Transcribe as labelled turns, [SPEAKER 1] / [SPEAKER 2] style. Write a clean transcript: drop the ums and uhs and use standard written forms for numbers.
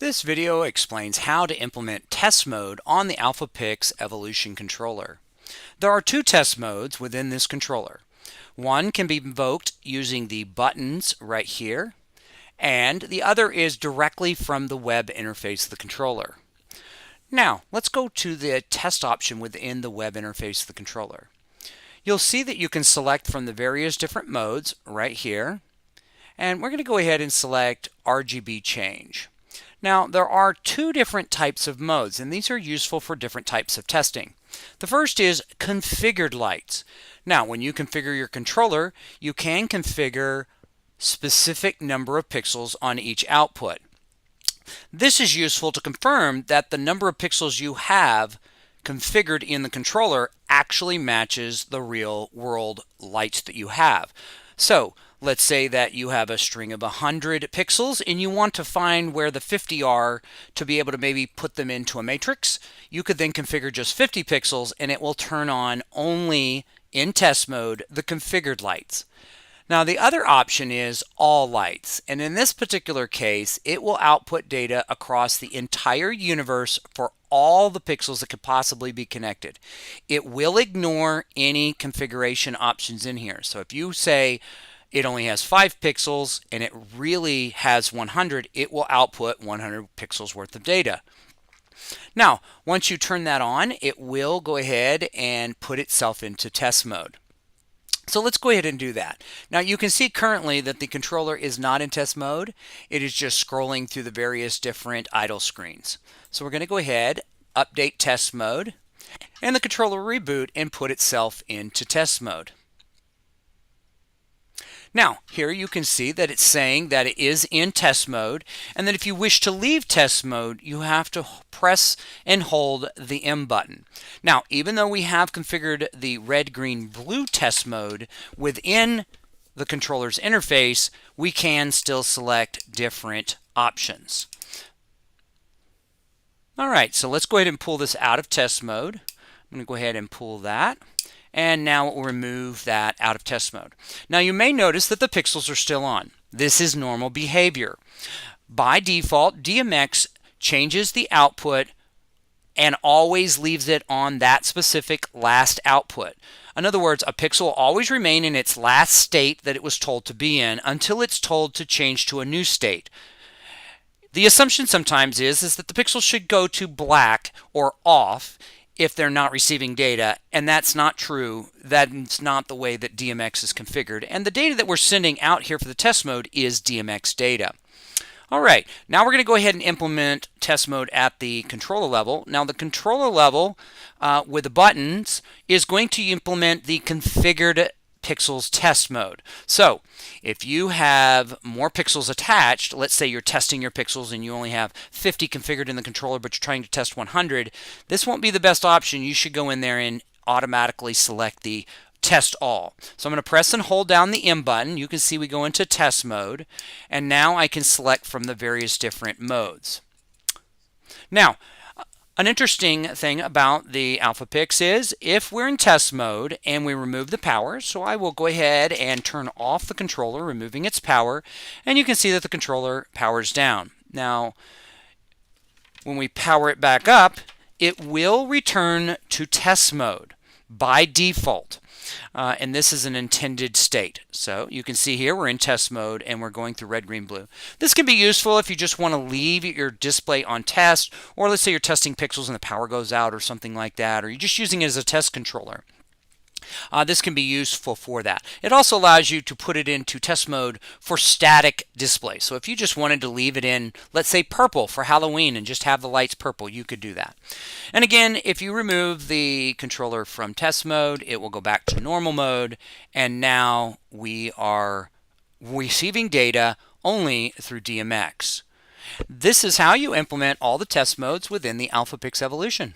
[SPEAKER 1] This video explains how to implement test mode on the AlphaPix Evolution controller. There are two test modes within this controller. One can be invoked using the buttons right here, and the other is directly from the web interface of the controller. Now, let's go to the test option within the web interface of the controller. You'll see that you can select from the various different modes right here, and we're going to go ahead and select RGB change. Now, there are two different types of modes, and these are useful for different types of testing. The first is configured lights. Now, when you configure your controller, you can configure specific number of pixels on each output. This is useful to confirm that the number of pixels you have configured in the controller actually matches the real world lights that you have. So, let's say that you have a string of 100 pixels and you want to find where the 50 are to be able to maybe put them into a matrix. You could then configure just 50 pixels and it will turn on only in test mode the configured lights. Now the other option is all lights, and in this particular case it will output data across the entire universe for all the pixels that could possibly be connected. It will ignore any configuration options in here. So if you say it only has 5 pixels and it really has 100, it will output 100 pixels worth of data. Now, once you turn that on, it will go ahead and put itself into test mode. So let's go ahead and do that. Now you can see currently that the controller is not in test mode. It is just scrolling through the various different idle screens. So we're going to go ahead, update test mode, and the controller will reboot and put itself into test mode. Now, here you can see that it's saying that it is in test mode, and that if you wish to leave test mode, you have to press and hold the M button. Now, even though we have configured the red, green, blue test mode within the controller's interface, we can still select different options. All right, so let's go ahead and pull this out of test mode. I'm going to go ahead and pull that. And now we'll remove that out of test mode. Now you may notice that the pixels are still on. This is normal behavior. By default, DMX changes the output and always leaves it on that specific last output. In other words, a pixel will always remain in its last state that it was told to be in until it's told to change to a new state. The assumption sometimes is that the pixel should go to black or off if they're not receiving data, and that's not true. That's not the way that DMX is configured, and the data that we're sending out here for the test mode is DMX data. Alright, now we're going to go ahead and implement test mode at the controller level. Now the controller level with the buttons is going to implement the configured pixels test mode. So if you have more pixels attached, let's say you're testing your pixels and you only have 50 configured in the controller but you're trying to test 100, this won't be the best option. You should go in there and automatically select the test all. So I'm going to press and hold down the M button. You can see we go into test mode, and now I can select from the various different modes. Now, an interesting thing about the AlphaPix is if we're in test mode and we remove the power, so I will go ahead and turn off the controller, removing its power, and you can see that the controller powers down. Now, when we power it back up, it will return to test mode by default. And this is an intended state. So you can see here we're in test mode and we're going through red, green, blue. This can be useful if you just want to leave your display on test, or let's say you're testing pixels and the power goes out or something like that, or you're just using it as a test controller. This can be useful for that. It also allows you to put it into test mode for static display. So if you just wanted to leave it in, let's say purple for Halloween and just have the lights purple, you could do that. And again, if you remove the controller from test mode, it will go back to normal mode, and now we are receiving data only through DMX. This is how you implement all the test modes within the AlphaPix Evolution.